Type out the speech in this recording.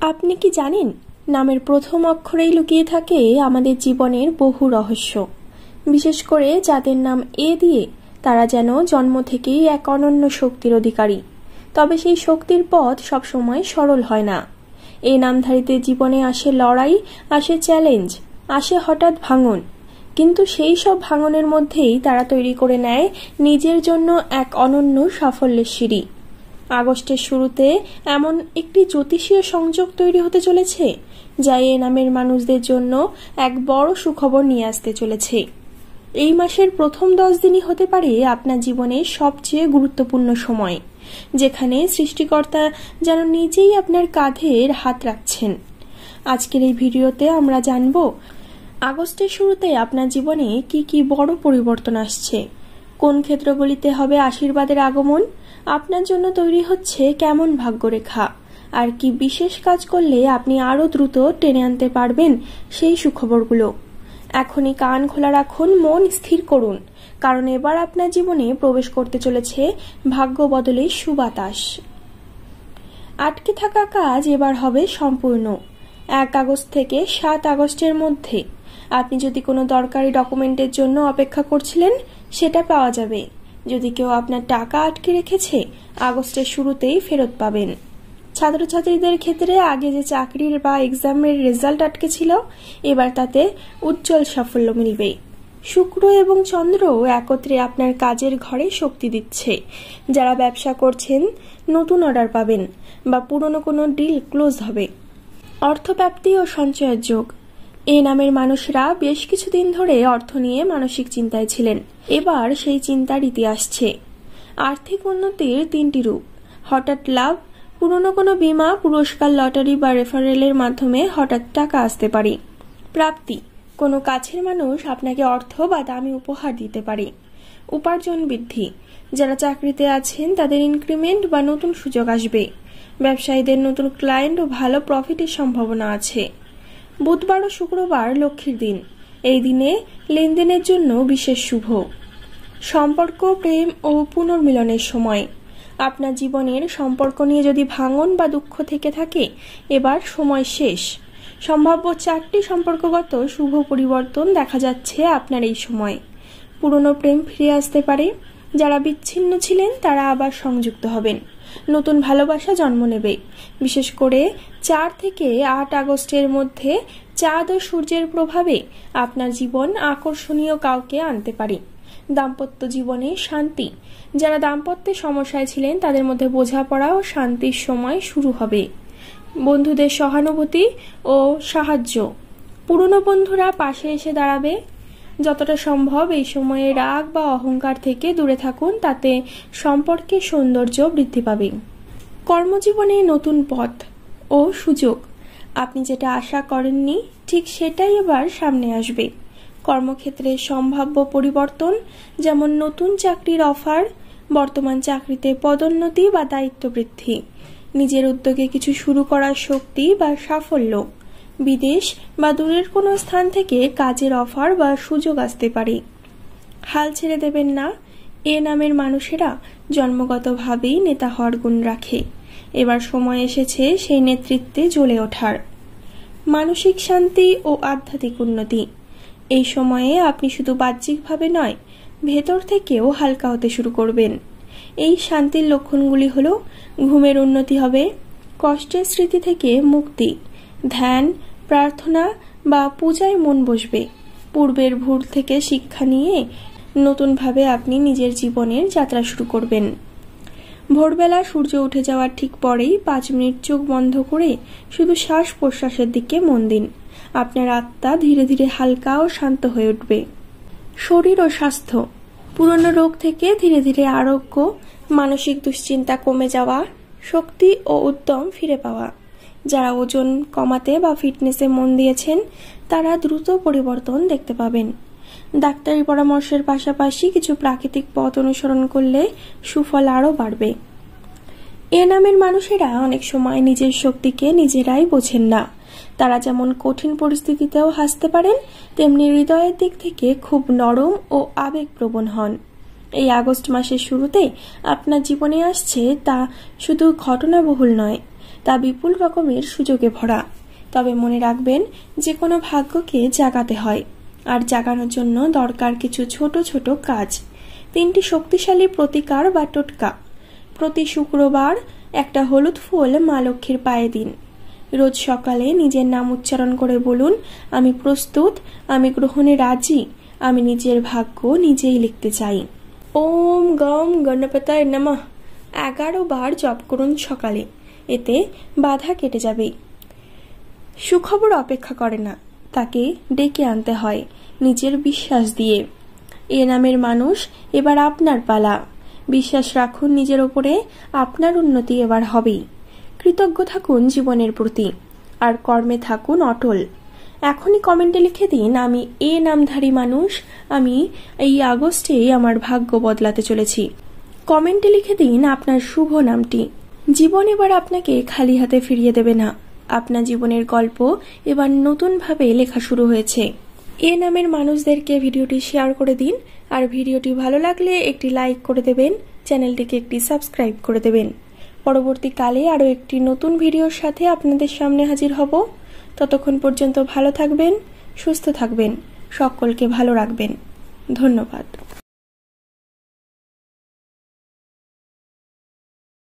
আপনি কি জানেন, নামের প্রথম অক্ষরেই লুকিয়ে থাকে আমাদের জীবনের বহু রহস্য। বিশেষ করে যাদের নাম এ দিয়ে, তারা যেন জন্ম থেকেই এক অনন্য শক্তির অধিকারী। তবে সেই শক্তির পথ সবসময় সরল হয় না। এই নামধারীদের জীবনে আসে লড়াই, আসে চ্যালেঞ্জ, আসে হঠাৎ ভাঙন। কিন্তু সেই সব ভাঙনের মধ্যেই তারা তৈরি করে নেয় নিজের জন্য এক অনন্য সাফল্যের সিঁড়ি। আগস্টের শুরুতে এমন একটি জ্যোতিষীয় সংযোগ তৈরি হতে চলেছে, যা এই নামের মানুষদের জন্য এক বড় সুখবর নিয়ে আসতে চলেছে। এই মাসের প্রথম 10 দিনই হতে পারে আপনার জীবনের সবচেয়ে গুরুত্বপূর্ণ সময়, যেখানে সৃষ্টিকর্তা যেন নিজেই আপনার কাঁধের হাত রাখছেন। আজকের এই ভিডিওতে আমরা জানব আগস্টের শুরুতে আপনার জীবনে কি কি বড় পরিবর্তন আসছে, কোন ক্ষেত্রগুলিতে হবে আশীর্বাদের আগমন, আপনার জন্য তৈরি হচ্ছে কেমন ভাগ্যরেখা, আর কি বিশেষ কাজ করলে আপনি আরও দ্রুত টেনে আনতে পারবেন সেই সুখবরগুলো। এখনই কান খোলা রাখুন, মন স্থির করুন, কারণ এবার আপনার জীবনে প্রবেশ করতে চলেছে ভাগ্য বদলের সুবাতাস। আটকে থাকা কাজ এবার হবে সম্পূর্ণ। 1 আগস্ট থেকে 7 আগস্টের মধ্যে আপনি যদি কোনো দরকারি ডকুমেন্টের জন্য অপেক্ষা করছিলেন, সেটা পাওয়া যাবে। যদি কেউ আপনার টাকা আটকে রেখেছে, আগস্টের শুরুতেই ফেরত পাবেন। ছাত্রছাত্রীদের ক্ষেত্রে আগে যে চাকরির বা এক্সামের রেজাল্ট আটকে ছিল, এবার তাতে উজ্জ্বল সাফল্য মিলবে। শুক্র এবং চন্দ্র একত্রে আপনার কাজের ঘরে শক্তি দিচ্ছে। যারা ব্যবসা করছেন, নতুন অর্ডার পাবেন বা পুরনো কোনো ডিল ক্লোজ হবে। অর্থপ্রাপ্তি ও সঞ্চয়ের যোগ। এই নামের মানুষরা বেশ কিছুদিন ধরে অর্থ নিয়ে মানসিক চিন্তায় ছিলেন। এবার সেই চিন্তার রীতি আসছে। আর্থিক উন্নতির 3টি রূপ: হঠাৎ লাভ, পুরনো কোনো বীমা, পুরস্কার, লটারি বা রেফারেলের মাধ্যমে হঠাৎ টাকা আসতে পারে। প্রাপ্তি, কোনো কাছের মানুষ আপনাকে অর্থ বা দামি উপহার দিতে পারে। উপার্জন বৃদ্ধি, যারা চাকরিতে আছেন তাদের ইনক্রিমেন্ট বা নতুন সুযোগ আসবে। ব্যবসায়ীদের নতুন ক্লায়েন্ট ও ভালো প্রফিটের সম্ভাবনা আছে। বুধবার ও শুক্রবার লক্ষ্মীর দিন, এই দিনে লেনদেনের জন্য বিশেষ শুভ। সম্পর্ক, প্রেম ও পুনর্মিলনের সময়। আপনার জীবনের সম্পর্ক নিয়ে যদি ভাঙন বা দুঃখ থেকে থাকে, এবার সময় শেষ। সম্ভাব্য 4টি সম্পর্কগত শুভ পরিবর্তন দেখা যাচ্ছে আপনার এই সময়। পুরনো প্রেম ফিরে আসতে পারে। যারা বিচ্ছিন্ন ছিলেন তারা আবার সংযুক্ত হবেন। নতুন ভালোবাসা জন্ম নেবে। বিশেষ করে 4 থেকে 8 আগস্টের মধ্যে চাঁদ ও সূর্যের প্রভাবে আপনার জীবন আকর্ষণীয় কাউকে আনতে পারে। দাম্পত্য জীবনে শান্তি, যারা দাম্পত্যে সমস্যায় ছিলেন তাদের মধ্যে বোঝাপড়া ও শান্তির সময় শুরু হবে। বন্ধুদের সহানুভূতি ও সাহায্য, পুরনো বন্ধুরা পাশে এসে দাঁড়াবে। যতটা সম্ভব এই সময়ে রাগ বা অহংকার থেকে দূরে থাকুন, তাতে সম্পর্কের সৌন্দর্য বৃদ্ধি পাবে। কর্মজীবনে নতুন পথ ও সুযোগ, আপনি যেটা আশা করেননি ঠিক সেটাই এবার সামনে আসবে। কর্মক্ষেত্রে সম্ভাব্য পরিবর্তন, যেমন নতুন চাকরির অফার, বর্তমান চাকরিতে পদোন্নতি বা দায়িত্ব বৃদ্ধি, নিজের উদ্যোগে কিছু শুরু করার শক্তি বা সাফল্য। বিদেশ বা দূরের কোনো স্থান থেকে কাজের অফার বা সুযোগ আসতে পারে। হাল ছেড়ে দেবেন না। এ নামের মানুষেরা জন্মগতভাবেই নেতা হওয়ার গুণ রাখে। এবার সময় এসেছে সেই নেতৃত্বে জ্বলে ওঠার। মানসিক শান্তি ও আধ্যাত্মিক উন্নতি, এই সময়ে আপনি শুধু বাহ্যিকভাবে নয়, ভেতর থেকেও হালকা হতে শুরু করবেন। এই শান্তির লক্ষণগুলি হলো: ঘুমের উন্নতি হবে, কষ্টের স্মৃতি থেকে মুক্তি, ধ্যান, প্রার্থনা বা পূজায় মন বসবে। পূর্বের ভুল থেকে শিক্ষা নিয়ে নতুনভাবে আপনি নিজের জীবনের যাত্রা শুরু করবেন। ভোরবেলা সূর্য উঠে যাওয়ার ঠিক পরেই 5 মিনিট চোখ বন্ধ করে শুধু শ্বাস প্রশ্বাসের দিকে মন দিন। আপনার আত্মা ধীরে ধীরে হালকা ও শান্ত হয়ে উঠবে। শরীর ও স্বাস্থ্য, পুরনো রোগ থেকে ধীরে ধীরে আরোগ্য, মানসিক দুশ্চিন্তা কমে যাওয়া, শক্তি ও উদ্যম ফিরে পাওয়া। যারা ওজন কমাতে বা ফিটনেসে মন দিয়েছেন, তারা দ্রুত পরিবর্তন দেখতে পাবেন। ডাক্তারি পরামর্শের পাশাপাশি কিছু প্রাকৃতিক পথ অনুসরণ করলে সুফল আরও বাড়বে। এ নামের মানুষেরা অনেক সময় নিজের শক্তিকে নিজেরাই বোঝেন না। তারা যেমন কঠিন পরিস্থিতিতেও হাসতে পারেন, তেমনি হৃদয়ের দিক থেকে খুব নরম ও আবেগপ্রবণ হন। এই আগস্ট মাসের শুরুতে আপনার জীবনে আসছে তা শুধু ঘটনাবহুল নয়, তা বিপুল রকমের সুযোগে ভরা। তবে মনে রাখবেন, যে কোনো ভাগ্যকে জাগাতে হয়, আর জাগানোর জন্য দরকার কিছু ছোট ছোট কাজ। 3টি শক্তিশালী প্রতিকার বা টোটকা। প্রতি শুক্রবার একটা হলুদ ফুল মা লক্ষ্মীর পায়ে দিন। রোজ সকালে নিজের নাম উচ্চারণ করে বলুন, আমি প্রস্তুত, আমি গ্রহণে রাজি, আমি নিজের ভাগ্য নিজেই লিখতে চাই। ওম গম গণপতায় নমঃ 11 বার জপ করুন সকালে, এতে বাধা কেটে যাবে। সুখবর অপেক্ষা করে না, তাকে ডেকে আনতে হয় নিজের বিশ্বাস দিয়ে। এ নামের মানুষ, এবার আপনার পালা। বিশ্বাস রাখুন নিজের ওপরে, আপনার উন্নতি এবার হবেই। কৃতজ্ঞ থাকুন জীবনের প্রতি, আর কর্মে থাকুন অটল। এখনই কমেন্টে লিখে দিন, আমি এ নামধারী মানুষ, আমি এই আগস্টেই আমার ভাগ্য বদলাতে চলেছি। কমেন্টে লিখে দিন আপনার শুভ নামটি। জীবন এবার আপনাকে খালি হাতে ফিরিয়ে দেবে না। আপনার জীবনের গল্প এবার নতুনভাবে লেখা শুরু হয়েছে। এ নামের মানুষদেরকে ভিডিওটি শেয়ার করে দিন, আর ভিডিওটি ভালো লাগলে একটি লাইক করে দেবেন, চ্যানেলটিকে একটি সাবস্ক্রাইব করে দেবেন। পরবর্তীকালে আরও একটি নতুন ভিডিওর সাথে আপনাদের সামনে হাজির হব। ততক্ষণ পর্যন্ত ভালো থাকবেন, সুস্থ থাকবেন, সকলকে ভালো রাখবেন। ধন্যবাদ।